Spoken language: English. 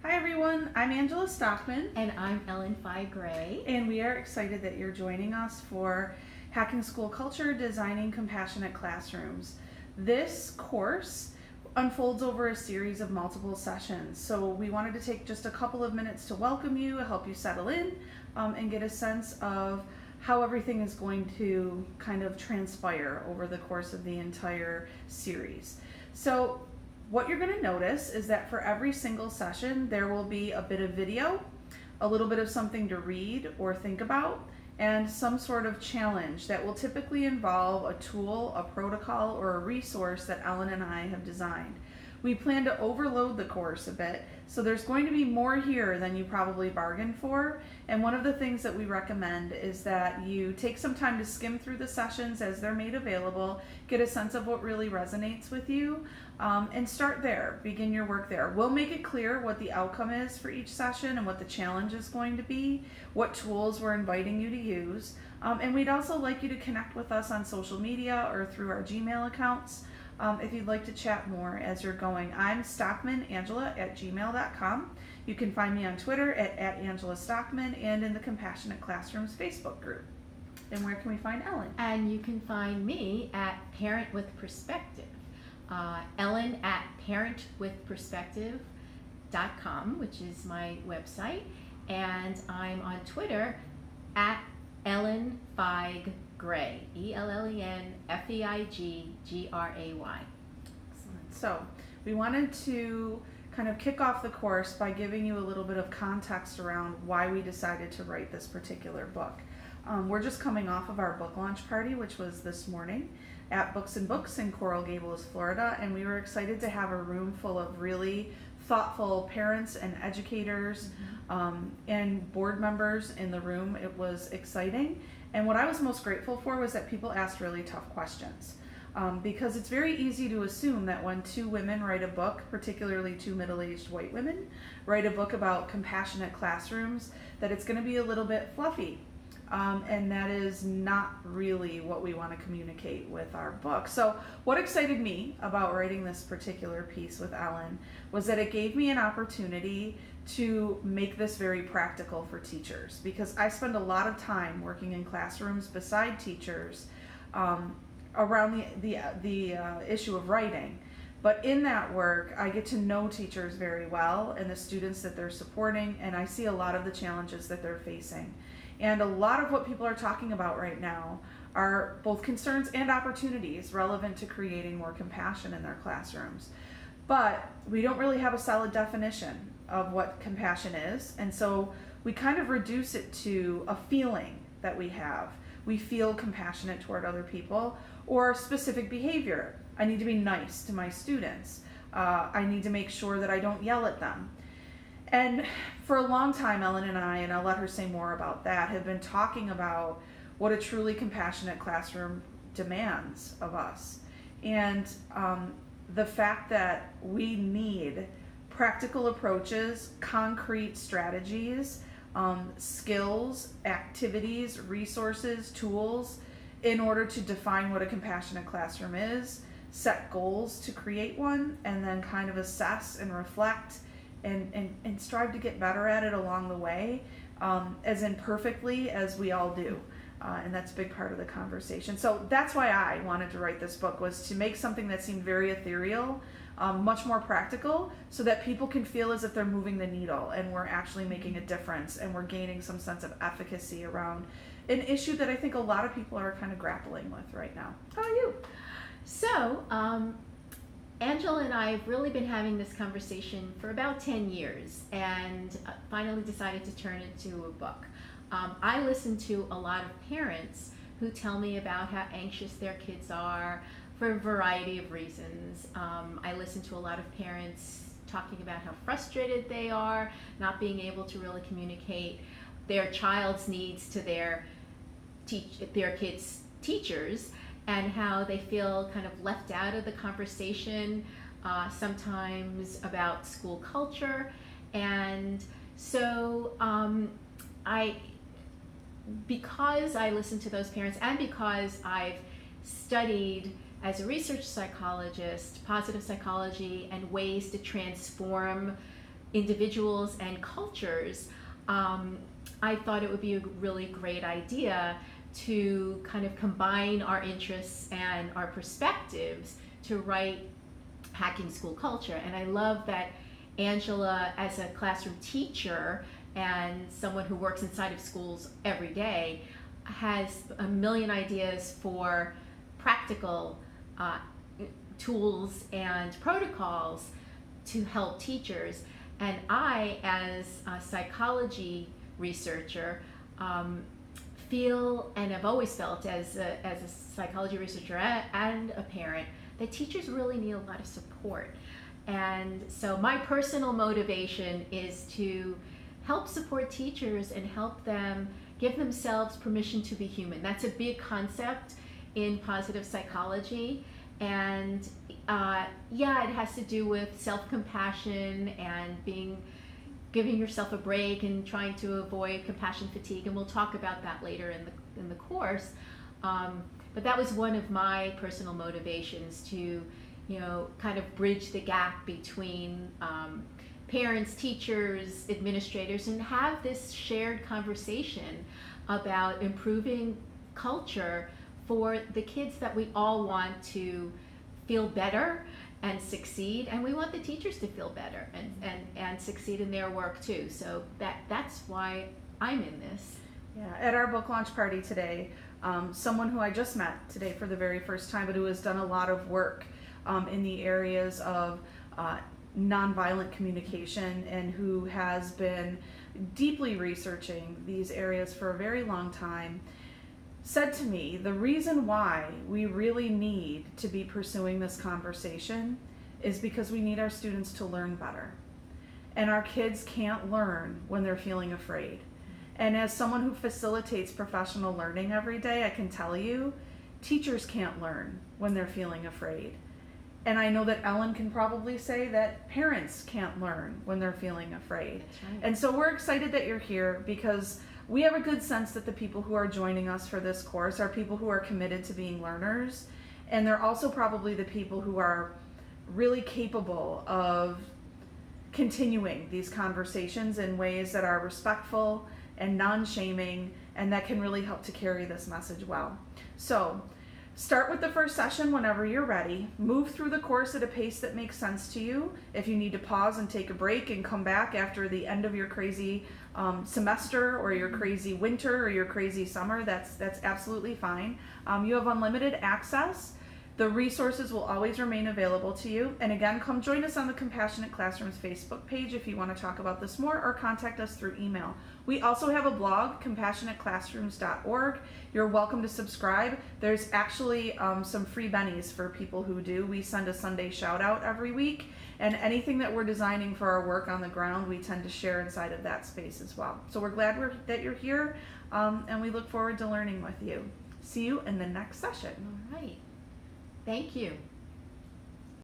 Hi everyone, I'm Angela Stockman. And I'm Ellen Phi Gray. And we are excited that you're joining us for Hacking School Culture, Designing Compassionate Classrooms. This course unfolds over a series of multiple sessions. So we wanted to take just a couple of minutes to welcome you, help you settle in, and get a sense of how everything is going to kind of transpire over the course of the entire series. So what you're going to notice is that for every single session, there will be a bit of video, a little bit of something to read or think about, and some sort of challenge that will typically involve a tool, a protocol, or a resource that Ellen and I have designed. We plan to overload the course a bit, so there's going to be more here than you probably bargained for. And one of the things that we recommend is that you take some time to skim through the sessions as they're made available, get a sense of what really resonates with you, and start there, begin your work there. We'll make it clear what the outcome is for each session and what the challenge is going to be, what tools we're inviting you to use, and we'd also like you to connect with us on social media or through our Gmail accounts. If you'd like to chat more as you're going. I'm stockmanangela@gmail.com. You can find me on Twitter at Angela Stockman and in the Compassionate Classrooms Facebook group. And where can we find Ellen? And you can find me at Parent with Perspective. Ellen at parentwithperspective.com, which is my website. And I'm on Twitter at Ellen Feig Gray, ELLENFEIGGRAY. Excellent. So we wanted to kind of kick off the course by giving you a little bit of context around why we decided to write this particular book. We're just coming off of our book launch party, which was this morning at Books and Books in Coral Gables, Florida, and we were excited to have a room full of really thoughtful parents and educators and board members in the room. It was exciting. And what I was most grateful for was that people asked really tough questions. Because it's very easy to assume that when two women write a book, particularly two middle-aged white women, write a book about compassionate classrooms, that it's going to be a little bit fluffy. And that is not really what we want to communicate with our book. So what excited me about writing this particular piece with Ellen was that it gave me an opportunity to make this very practical for teachers, because I spend a lot of time working in classrooms beside teachers around the issue of writing. But in that work, I get to know teachers very well and the students that they're supporting, and I see a lot of the challenges that they're facing. And a lot of what people are talking about right now are both concerns and opportunities relevant to creating more compassion in their classrooms. But we don't really have a solid definition of what compassion is, and so we kind of reduce it to a feeling that we have. We feel compassionate toward other people, or specific behavior. I need to be nice to my students. I need to make sure that I don't yell at them. And for a long time, Ellen and I'll let her say more about that, have been talking about what a truly compassionate classroom demands of us. And the fact that we need practical approaches, concrete strategies, skills, activities, resources, tools, in order to define what a compassionate classroom is, set goals to create one, and then kind of assess and reflect and strive to get better at it along the way, as imperfectly as we all do. And that's a big part of the conversation. So that's why I wanted to write this book, was to make something that seemed very ethereal, much more practical, so that people can feel as if they're moving the needle and we're actually making a difference and we're gaining some sense of efficacy around an issue that I think a lot of people are kind of grappling with right now. How are you? So, Angela and I have really been having this conversation for about 10 years and finally decided to turn it into a book. I listen to a lot of parents who tell me about how anxious their kids are for a variety of reasons. I listen to a lot of parents talking about how frustrated they are, not being able to really communicate their child's needs to their kids' teachers, and how they feel kind of left out of the conversation, sometimes about school culture. And so because I listen to those parents, and because I've studied as a research psychologist positive psychology and ways to transform individuals and cultures, I thought it would be a really great idea to kind of combine our interests and our perspectives to write Hacking School Culture. And I love that Angela, as a classroom teacher and someone who works inside of schools every day, has a million ideas for practical tools and protocols to help teachers. And I, as a psychology researcher, feel, and have always felt as a psychology researcher and a parent, that teachers really need a lot of support. And so my personal motivation is to help support teachers and help them give themselves permission to be human. That's a big concept in positive psychology. And yeah, it has to do with self-compassion and giving yourself a break and trying to avoid compassion fatigue. And we'll talk about that later in the course. But that was one of my personal motivations, to kind of bridge the gap between parents, teachers, administrators, and have this shared conversation about improving culture for the kids that we all want to feel better and succeed, and we want the teachers to feel better and succeed in their work too. So that's why I'm in this. Yeah, at our book launch party today, someone who I just met today for the very first time, but who has done a lot of work in the areas of nonviolent communication, and who has been deeply researching these areas for a very long time, said to me, the reason why we really need to be pursuing this conversation is because we need our students to learn better. And our kids can't learn when they're feeling afraid. And as someone who facilitates professional learning every day, I can tell you, teachers can't learn when they're feeling afraid. And I know that Ellen can probably say that parents can't learn when they're feeling afraid. That's right. And so we're excited that you're here, because we have a good sense that the people who are joining us for this course are people who are committed to being learners. And they're also probably the people who are really capable of continuing these conversations in ways that are respectful and non-shaming, and that can really help to carry this message well. So start with the first session whenever you're ready. Move through the course at a pace that makes sense to you. If you need to pause and take a break and come back after the end of your crazy semester or your crazy winter or your crazy summer, that's absolutely fine. You have unlimited access. The resources will always remain available to you. And again, come join us on the Compassionate Classrooms Facebook page if you want to talk about this more, or contact us through email. We also have a blog, compassionateclassrooms.org. You're welcome to subscribe. There's actually some free bennies for people who do. We send a Sunday shout out every week, and anything that we're designing for our work on the ground, we tend to share inside of that space as well. So we're glad that you're here, and we look forward to learning with you. See you in the next session. All right. Thank you.